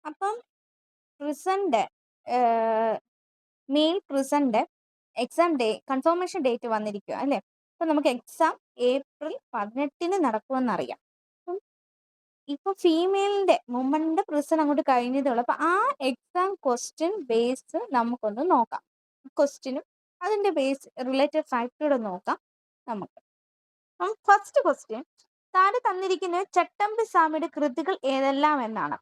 അപ്പം പ്രിസന്റ് mail പ്രിസന്റ് exam confirmation date വന്നിരിക്കുക അല്ലേ? അപ്പൊ നമുക്ക് എക്സാം ഏപ്രിൽ 18 നടക്കുമെന്നറിയാം. അപ്പം ഇപ്പൊ ഫീമെയിലിന്റെ വുമന്റെ പ്രിസന്റ് അങ്ങോട്ട് കഴിഞ്ഞതേ ഉള്ളൂ. അപ്പൊ ആ എക്സാം ക്വസ്റ്റ്യൻ ബേസ് നമുക്കൊന്ന് നോക്കാം. ക്വസ്റ്റ്യനും അതിന്റെ ബേസ് റിലേറ്റഡ് ഫാക്ടോടെ നോക്കാം നമുക്ക്. ഫസ്റ്റ് ക്വസ്റ്റ്യൻ, താഴെ തന്നിരിക്കുന്ന ചട്ടമ്പിസ്വാമിയുടെ കൃതികൾ ഏതെല്ലാം എന്നാണ്.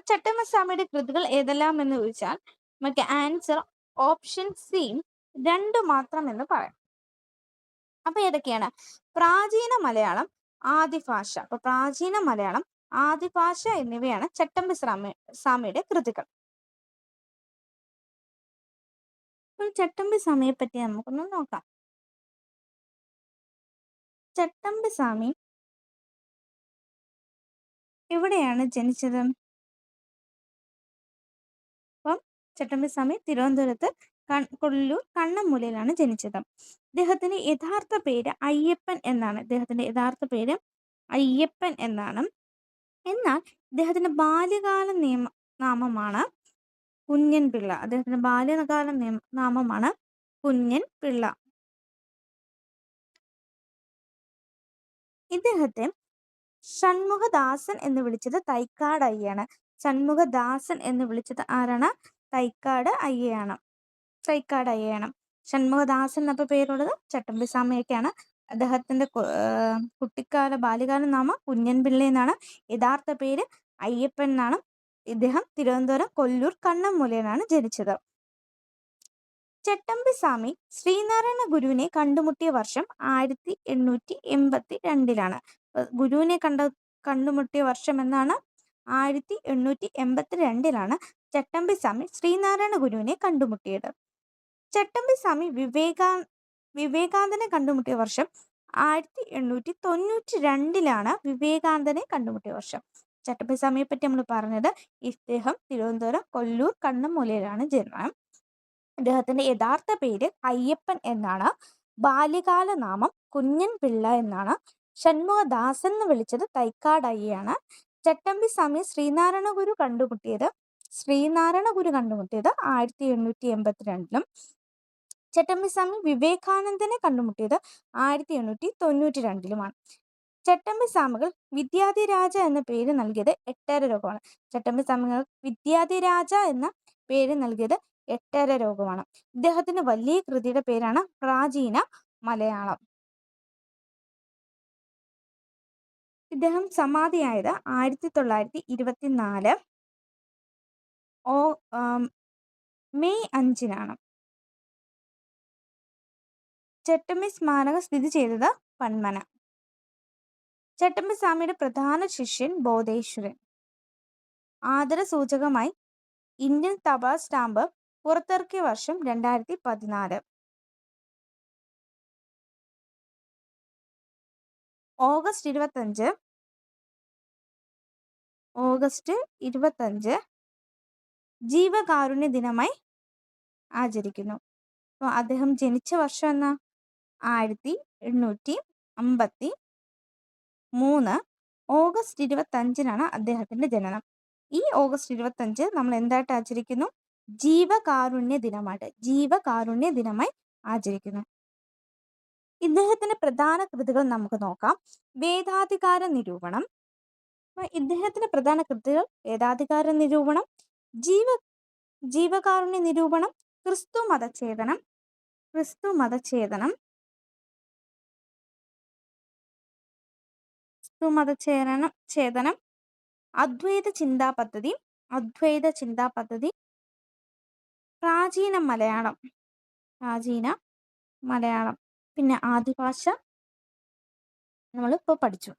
ചട്ടമ്പിസ്വാമിയുടെ കൃതികൾ ഏതെല്ലാം എന്ന് ചോദിച്ചാൽ നമുക്ക് ആൻസർ ഓപ്ഷൻ സി 2 മാത്രം എന്ന് പറയാം. അപ്പൊ ഏതൊക്കെയാണ്? പ്രാചീന മലയാളം, ആദിഭാഷ. അപ്പൊ പ്രാചീന മലയാളം, ആദിഭാഷ എന്നിവയാണ് ചട്ടമ്പിസ്വാമിയുടെ കൃതികൾ. ചട്ടമ്പിസ്വാമിയെ പറ്റി നമുക്കൊന്ന് നോക്കാം. ചട്ടമ്പിസ്വാമി എവിടെയാണ് ജനിച്ചത്? അപ്പം ചട്ടമ്പിസ്വാമി തിരുവനന്തപുരത്ത് കൊല്ലൂർ കണ്ണമ്മൂലയിലാണ് ജനിച്ചത്. ഇദ്ദേഹത്തിന്റെ യഥാർത്ഥ പേര് അയ്യപ്പൻ എന്നാണ്. ഇദ്ദേഹത്തിന്റെ യഥാർത്ഥ പേര് അയ്യപ്പൻ എന്നാണ്. എന്നാൽ ഇദ്ദേഹത്തിന്റെ ബാല്യകാല നാമമാണ് കുഞ്ഞൻ പിള്ള. അദ്ദേഹത്തിന്റെ ബാല്യകാല നാമമാണ് കുഞ്ഞൻ പിള്ള. ഇദ്ദേഹത്തെ ഷൺമുഖദാസൻ എന്ന് വിളിച്ചത് തൈക്കാട് അയ്യയാണ്. ഷൺമുഖദാസൻ എന്ന് വിളിച്ചത് ആരാണ്? തൈക്കാട് അയ്യയാണ്. ഷൺമുഖദാസൻ എന്നപ്പോ പേരുള്ളത് ചട്ടമ്പിസ്വാമിയൊക്കെയാണ്. അദ്ദേഹത്തിന്റെ ബാല്യകാല നാമം കുഞ്ഞൻ പിള്ള എന്നാണ്. യഥാർത്ഥ പേര് അയ്യപ്പൻ എന്നാണ്. ഇദ്ദേഹം തിരുവനന്തപുരം കൊല്ലൂർ കണ്ണമ്മൂലയിലാണ് ജനിച്ചത്. ചട്ടമ്പിസ്വാമി ശ്രീനാരായണ ഗുരുവിനെ കണ്ടുമുട്ടിയ വർഷം 1882 ഗുരുവിനെ കണ്ടുമുട്ടിയ വർഷം എന്നാണ്? 1882 ചട്ടമ്പിസ്വാമി ശ്രീനാരായണ ഗുരുവിനെ കണ്ടുമുട്ടിയത്. ചട്ടമ്പിസ്വാമി വിവേകാനന്ദനെ കണ്ടുമുട്ടിയ വർഷം 1892 വിവേകാനന്ദനെ കണ്ടുമുട്ടിയ വർഷം. ചട്ടമ്പിസ്വാമിയെ പറ്റി നമ്മൾ പറഞ്ഞത് ഇദ്ദേഹം തിരുവനന്തപുരം കൊല്ലൂർ കണ്ണമ്മൂലയിലാണ് ജന്മം. ഇദ്ദേഹത്തിന്റെ യഥാർത്ഥ പേര് അയ്യപ്പൻ എന്നാണ്. ബാല്യകാല നാമം കുഞ്ഞൻ പിള്ള എന്നാണ്. ഷൺമുഖദാസൻ എന്ന് വിളിച്ചത് തൈക്കാട് അയ്യയാണ്. ചട്ടമ്പിസ്വാമി ശ്രീനാരായണ ഗുരു കണ്ടുമുട്ടിയത് 1882 ചട്ടമ്പിസ്വാമി വിവേകാനന്ദനെ കണ്ടുമുട്ടിയത് 1892 ചട്ടമ്പിസ്വാമികൾ വിദ്യാധിരാജ എന്ന പേര് നൽകിയത് എട്ടര രോഗമാണ്. ചട്ടമ്പിസ്വാമികൾ വിദ്യാധിരാജ എന്ന പേര് നൽകിയത് എട്ടര രോഗമാണ്. ഇദ്ദേഹത്തിന്റെ വലിയ കൃതിയുടെ പേരാണ് പ്രാചീന മലയാളം. ഇദ്ദേഹം സമാധിയായത് 1924 മെയ് 5 ചട്ടമ്പി സ്മാരകം സ്ഥിതി ചെയ്തത് പന്മന. ചട്ടമ്പിസ്വാമിയുടെ പ്രധാന ശിഷ്യൻ ബോധേശ്വരൻ. ആദരസൂചകമായി ഇന്ത്യൻ തപാൽ സ്റ്റാമ്പ് പുറത്തിറക്കിയ വർഷം 2014. ഓഗസ്റ്റ് 25 ജീവകാരുണ്യ ദിനമായി ആചരിക്കുന്നു. അപ്പോൾ അദ്ദേഹം ജനിച്ച വർഷം എന്നാ? 1853 ഓഗസ്റ്റ് 25 അദ്ദേഹത്തിന്റെ ജനനം. ഈ ഓഗസ്റ്റ് 25 നമ്മൾ എന്തായിട്ട് ആചരിക്കുന്നു? ജീവകാരുണ്യ ദിനമായി ആചരിക്കുന്നു. ഇദ്ദേഹത്തിന്റെ പ്രധാന കൃതികൾ നമുക്ക് നോക്കാം. വേദാധികാര നിരൂപണം. ഇദ്ദേഹത്തിന്റെ പ്രധാന കൃതികൾ വേദാധികാര നിരൂപണം, ജീവകാരുണ്യ നിരൂപണം, ക്രിസ്തു മതഛേദനം, അദ്വൈത ചിന്താ പദ്ധതി, പ്രാചീന മലയാളം, പിന്നെ ആദിഭാഷ നമ്മളിപ്പോൾ പഠിച്ചു.